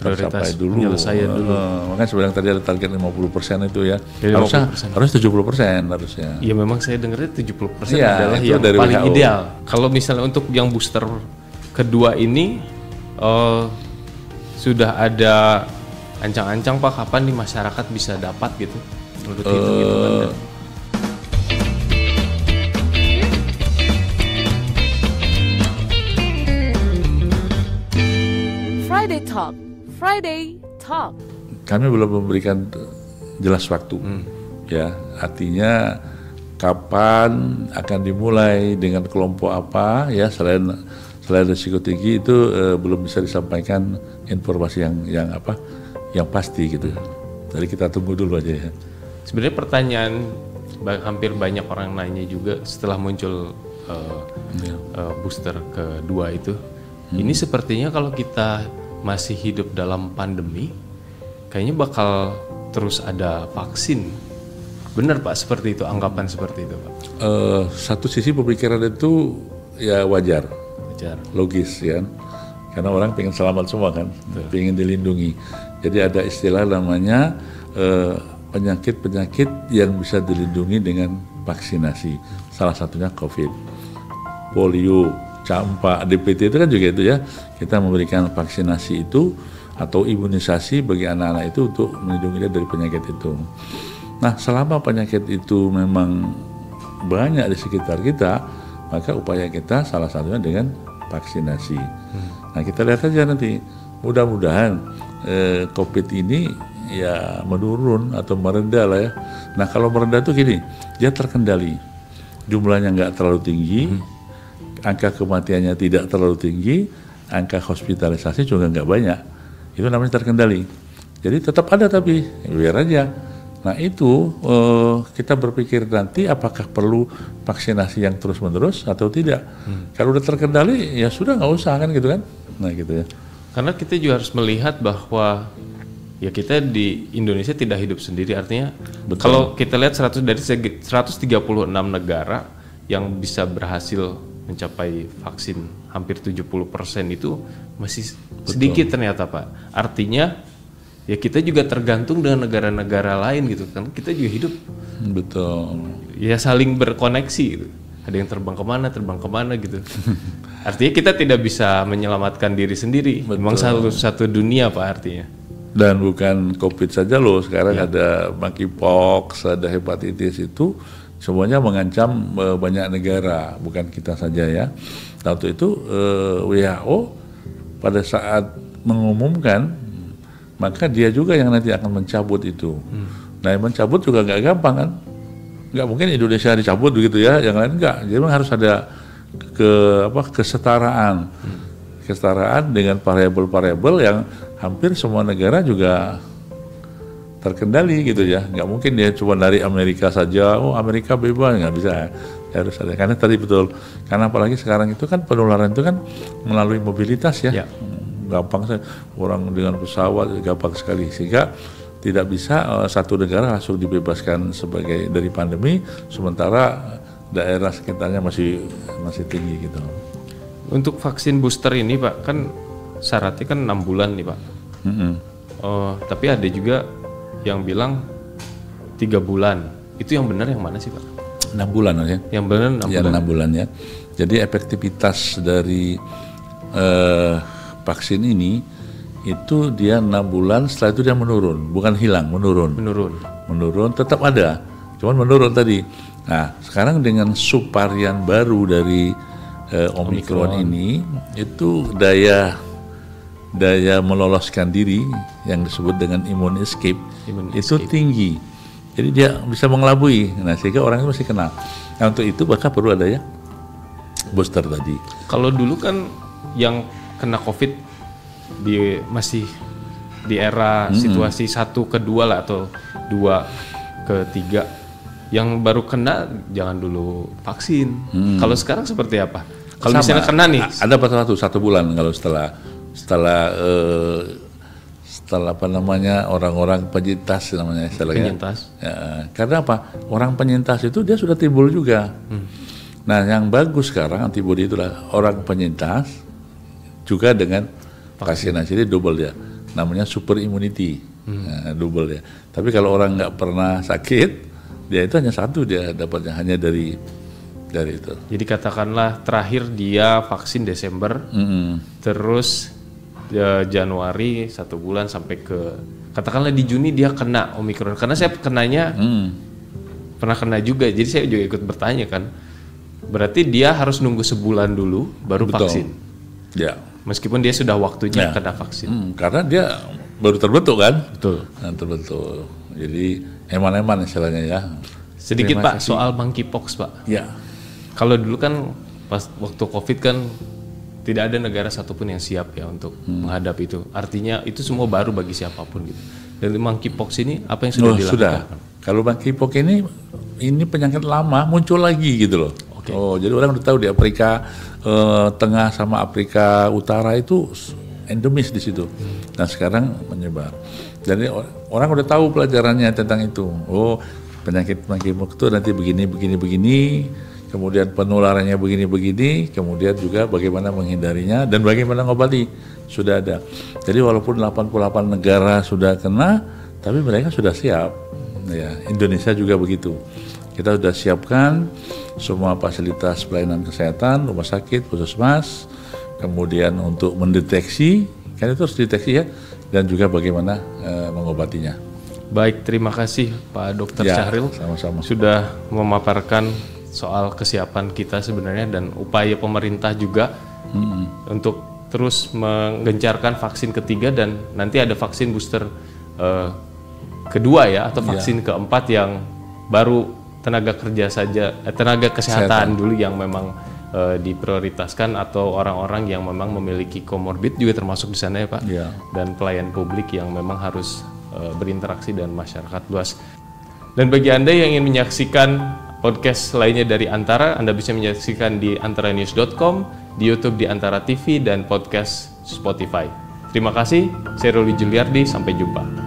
tercapai dulu. Penyelesaian dulu. Makanya sebenarnya tadi ada target 50% itu ya. Jadi Harus 70% harusnya. Ya memang saya dengarnya 70% Iya, adalah itu yang dari paling WHO. ideal. Kalau misalnya untuk yang booster kedua ini sudah ada ancang-ancang Pak kapan di masyarakat bisa dapat gitu? Menurut hitung-hitungan Anda? Friday Talk. Kami belum memberikan jelas waktu, ya. Artinya kapan akan dimulai dengan kelompok apa, ya. Selain risiko tinggi itu belum bisa disampaikan informasi yang pasti gitu. Jadi kita tunggu dulu aja ya. Sebenarnya pertanyaan hampir banyak orang nanya juga setelah muncul booster kedua itu. Ini sepertinya kalau kita masih hidup dalam pandemi, kayaknya bakal terus ada vaksin. Benar Pak, seperti itu, anggapan seperti itu Pak? Satu sisi pemikiran itu ya wajar, logis ya, karena orang pengen selamat semua kan, pengen dilindungi. Jadi ada istilah namanya penyakit-penyakit yang bisa dilindungi dengan vaksinasi. Salah satunya COVID, polio, campak, DPT itu kan juga itu ya. Kita memberikan vaksinasi itu atau imunisasi bagi anak-anak itu untuk melindungi dia dari penyakit itu. Nah, selama penyakit itu memang banyak di sekitar kita, maka upaya kita salah satunya dengan vaksinasi. Nah, kita lihat aja nanti, mudah-mudahan COVID ini ya menurun atau meredah lah ya. Nah, kalau meredah itu gini, dia terkendali, jumlahnya nggak terlalu tinggi, angka kematiannya tidak terlalu tinggi, angka hospitalisasi juga nggak banyak, itu namanya terkendali. Jadi tetap ada tapi biar aja. Nah itu kita berpikir nanti apakah perlu vaksinasi yang terus-menerus atau tidak. Kalau udah terkendali ya sudah nggak usah kan gitu kan. Nah gitu ya. Karena kita juga harus melihat bahwa ya kita di Indonesia tidak hidup sendiri, artinya kalau kita lihat dari 136 negara yang bisa berhasil mencapai vaksin hampir 70% itu masih sedikit ternyata Pak. Artinya ya kita juga tergantung dengan negara-negara lain gitu kan. Kita juga hidup. Betul. Ya saling berkoneksi gitu. Ada yang terbang kemana gitu. Artinya kita tidak bisa menyelamatkan diri sendiri. Memang satu dunia Pak artinya. Dan bukan COVID saja loh. Sekarang ada monkeypox, ada hepatitis itu. Semuanya mengancam banyak negara, bukan kita saja ya. Nah, untuk itu WHO pada saat mengumumkan, maka dia juga yang nanti akan mencabut itu. Nah, yang mencabut juga nggak gampang kan? Nggak mungkin Indonesia dicabut begitu ya, yang lain nggak. Jadi memang harus ada kesetaraan, kesetaraan dengan variabel-variabel yang hampir semua negara juga terkendali gitu ya, nggak mungkin dia cuma dari Amerika saja, Amerika bebas, nggak bisa, harus ada, karena tadi betul, karena apalagi sekarang itu kan penularan itu kan melalui mobilitas ya. Gampang saja, orang dengan pesawat gampang sekali, sehingga tidak bisa satu negara langsung dibebaskan sebagai dari pandemi, sementara daerah sekitarnya masih tinggi gitu. Untuk vaksin booster ini Pak, kan syaratnya kan 6 bulan nih Pak. Tapi ada juga yang bilang 3 bulan. Itu yang benar yang mana sih Pak? 6 bulan ya. Yang benar 6 bulan ya. Jadi efektivitas dari vaksin ini itu dia 6 bulan, setelah itu dia menurun, bukan hilang, menurun, tetap ada, cuman menurun tadi. Nah sekarang dengan subvarian baru dari Omicron ini, itu daya meloloskan diri yang disebut dengan immune escape itu tinggi, jadi dia bisa mengelabui. Nah sehingga orang itu masih kena. Nah untuk itu maka perlu ada ya booster tadi. Kalau dulu kan yang kena COVID masih di era situasi 1 ke 2 lah atau 2 ke 3, yang baru kena jangan dulu vaksin. Kalau sekarang seperti apa? Kalau misalnya kena nih, ada satu bulan kalau setelah apa namanya orang-orang penyintas namanya istilahnya. Ya, karena apa? Orang penyintas itu dia sudah timbul juga. Nah, yang bagus sekarang antibodi itulah orang penyintas juga dengan vaksinasi, jadi double dia. namanya super immunity, double ya. Tapi kalau orang nggak pernah sakit, dia itu hanya satu dia dapatnya hanya dari itu. Jadi katakanlah terakhir dia vaksin Desember, terus Januari 1 bulan sampai ke katakanlah di Juni dia kena Omikron. Karena saya kenanya pernah kena juga, jadi saya juga ikut bertanya kan. Berarti dia harus nunggu sebulan dulu baru vaksin. Ya. Meskipun dia sudah waktunya kena vaksin. Karena dia baru terbentuk kan. Betul. Nah, terbentuk. Jadi eman-eman istilahnya ya. Sedikit Pak soal monkeypox Pak. Ya. Kalau dulu kan pas waktu COVID kan tidak ada negara satupun yang siap ya untuk menghadapi itu. Artinya itu semua baru bagi siapapun gitu. Dan monkeypox ini apa yang sudah dilakukan? Sudah. Kalau monkeypox ini penyakit lama muncul lagi gitu loh. Okay. Oh, jadi orang udah tahu di Afrika Tengah sama Afrika Utara itu endemis di situ. Nah sekarang menyebar. Jadi orang udah tahu pelajarannya tentang itu. Oh, penyakit monkeypox itu nanti begini. Kemudian penularannya begini, kemudian juga bagaimana menghindarinya dan bagaimana ngobati sudah ada. Jadi walaupun 88 negara sudah kena, tapi mereka sudah siap. Ya, Indonesia juga begitu. Kita sudah siapkan semua fasilitas pelayanan kesehatan, rumah sakit, puskesmas, kemudian untuk mendeteksi, kan itu harus deteksi ya, dan juga bagaimana mengobatinya. Baik, terima kasih Pak Dr. Syahril. Sama-sama. Sudah memaparkan soal kesiapan kita sebenarnya dan upaya pemerintah juga untuk terus menggencarkan vaksin ketiga dan nanti ada vaksin booster kedua ya atau vaksin keempat yang baru tenaga kesehatan dulu yang memang diprioritaskan atau orang-orang yang memang memiliki komorbid juga termasuk di sana ya Pak. Dan pelayan publik yang memang harus berinteraksi dengan masyarakat luas. Dan bagi Anda yang ingin menyaksikan podcast lainnya dari Antara, Anda bisa menyaksikan di antaranews.com, di YouTube di Antara TV, dan podcast Spotify. Terima kasih, saya Ruli Juliardi, sampai jumpa.